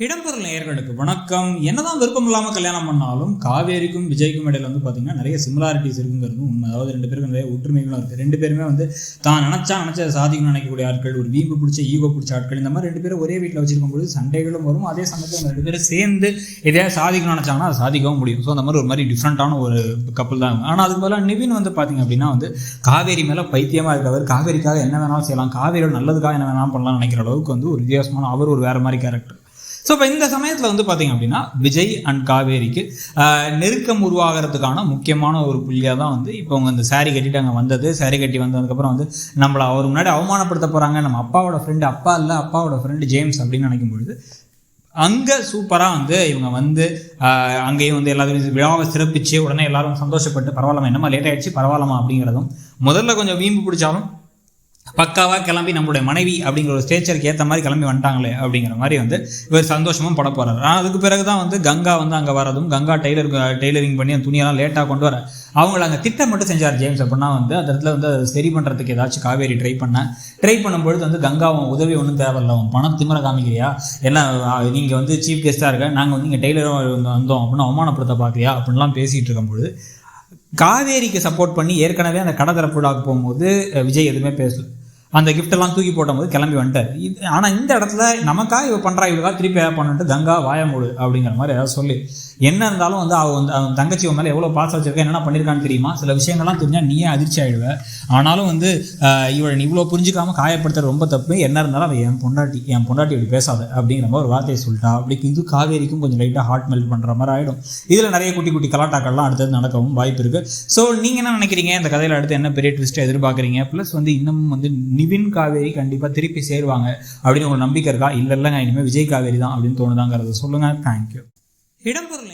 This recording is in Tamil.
இடம்பொருள் நேயர்களுக்கு வணக்கம். என்னதான் விருப்பம் இல்லாமல் கல்யாணம் பண்ணாலும் காவேரிக்கும் விஜய்க்கும் இடையில வந்து பார்த்தீங்கன்னா நிறைய சிமிலாரிட்டிஸ் இருக்குங்கிறது உண்மை. அதாவது ரெண்டு பேருக்கும் நிறைய ஒற்றுமைகளும் இருக்குது. ரெண்டு பேருமே வந்து தான் நினச்சதை சாதிக்கணும்னு நினைக்கக்கூடிய ஆட்கள், ஒரு வீம்பு பிடிச்ச ஈகோ பிடிச்ச ஆட்கள். இந்த மாதிரி ரெண்டு பேரும் ஒரே வீட்டில் வச்சிருக்கும் பொழுது சண்டைகளும் வரும். அதே சமயத்தில் அவங்க ரெண்டு பேரும் சேர்ந்து எதையாவது சாதிக்கணும்னு நினச்சாங்கன்னா அதை சாதிக்கவும் முடியும். ஸோ அந்த மாதிரி ஒரு மாதிரி டிஃப்ரெண்ட்டான ஒரு கப்பல் தான். ஆனால் அதுக்கு பதிலாக நிவின் வந்து பார்த்தீங்க அப்படின்னா வந்து காவேரி மேலே பைத்தியமாக இருக்கிறவர், காவேரிக்காக என்ன வேணாலும் செய்யலாம், காவேரியோட நல்லதுக்காக என்ன வேணாலும் பண்ணலாம்னு நினைக்கிற அளவுக்கு வந்து ஒரு வித்தியாசமான அவர் ஒரு வேறு மாதிரி கேரக்டர். ஸோ இப்போ இந்த சமயத்தில் வந்து பார்த்தீங்க அப்படின்னா விஜய் அண்ட் காவேரிக்கு நெருக்கம் உருவாகிறதுக்கான முக்கியமான ஒரு புள்ளியாக தான் வந்து இப்போ அவங்க இந்த சாரீ கட்டிட்டு அங்கே வந்தது. சாரீ கட்டி வந்ததுக்கப்புறம் வந்து நம்மளை அவர் முன்னாடி அவமானப்படுத்த போகிறாங்க, நம்ம அப்பாவோட ஃப்ரெண்டு, அப்பா இல்லை அப்பாவோட ஃப்ரெண்டு ஜேம்ஸ் அப்படின்னு நினைக்கும் பொழுது அங்கே சூப்பராக வந்து இவங்க வந்து அங்கேயும் வந்து எல்லாத்தையும் விழாவை சிறப்பிச்சு உடனே எல்லாரும் சந்தோஷப்பட்டு பரவாயில்லமா என்னம்மா லேட் ஆகிடுச்சு பரவாயில்லமா அப்படிங்கிறதும் முதல்ல கொஞ்சம் வீம்பு பிடிச்சாலும் பக்காவாக கிளம்பி நம்மளுடைய மனைவி அப்படிங்கிற ஒரு ஸ்டேச்சருக்கு ஏற்ற மாதிரி கிளம்பி வந்துட்டாங்களே அப்படிங்கிற மாதிரி வந்து இவர் சந்தோஷமாக பட போகிறார். ஆனால் அதுக்கு பிறகு தான் வந்து கங்கா வந்து அங்கே வரதும், கங்கா டெய்லரிங் பண்ணி அந்த துணியெல்லாம் லேட்டாக கொண்டு வர அவங்கள அங்கே திட்டம் மட்டும் செஞ்சார் ஜேம்ஸ். அப்படின்னா வந்து அந்த இடத்துல வந்து அதை சரி பண்ணுறதுக்கு ஏதாச்சும் காவேரி ட்ரை பண்ணும்பொழுது வந்து கங்கா அவன் உதவி ஒன்றும் தேவையில்லை, அவன் பணம் திமிர காமிக்கிறியா, எல்லாம் நீங்கள் வந்து சீஃப் கெஸ்ட்டாக இருக்க, நாங்கள் வந்து இங்கே டெய்லராக வந்தோம் அப்படின்னு அவமானப்படுத்த பார்க்குறியா அப்படின்லாம் பேசிகிட்டு இருக்கும்பொழுது காவேரிக்கு சப்போர்ட் பண்ணி ஏற்கனவே அந்த கடை திறப்புடாக போகும்போது விஜய் எதுவுமே பேசல. அந்த கிஃப்டெல்லாம் தூக்கி போடும்போது கிளம்பி வந்துட்டார். ஆனால் இந்த இடத்துல நமக்காக இவ பண்ணுறா, இவளுக்காக திருப்பி பண்ணிட்டு கங்கா வாயமூடு அப்படிங்கிற மாதிரி ஏதாவது சொல்லி என்ன இருந்தாலும் வந்து அவன் தங்கச்சி மேலே எவ்வளோ பாசம் வச்சிருக்கா, என்னென்ன பண்ணியிருக்கான்னு தெரியுமா, சில விஷயங்கள்லாம் தெரிஞ்சால் நீயே அதிர்ச்சி ஆகிடுவேன். ஆனாலும் வந்து இவளை நீ இவ்வளோ புரிஞ்சிக்காமல் காயப்படுத்துறது ரொம்ப தப்பு, என்ன இருந்தாலும் அவள் என் பொண்டாட்டி இப்படி பேசாத அப்படிங்கிற மாதிரி ஒரு வார்த்தையை சொல்லிட்டா. அப்படி இது காவேரிக்கும் கொஞ்சம் லைட்டாக ஹார்ட் மெல்ட் பண்ணுற மாதிரி ஆகிடும். இதில் நிறைய குட்டி குட்டி கலாட்டாக்கள்லாம் அடுத்தது நடக்கவும் வாய்ப்பு இருக்குது. ஸோ நீங்கள் என்ன நினைக்கிறீங்க, இந்த கதையில் அடுத்து என்ன பெரிய ட்விஸ்ட்டை எதிர்பார்க்குறீங்க? ப்ளஸ் வந்து இன்னமும் வந்து நிவின் காவேரி கண்டிப்பாக திருப்பி சேருவாங்க அப்படின்னு ஒரு நம்பிக்கை இருக்கா? இல்லைங்க இனிமேல் விஜய் காவேரி தான் அப்படின்னு தோணுதாங்கிறத சொல்லுங்கள். தேங்க்யூ. இடம்பொருள்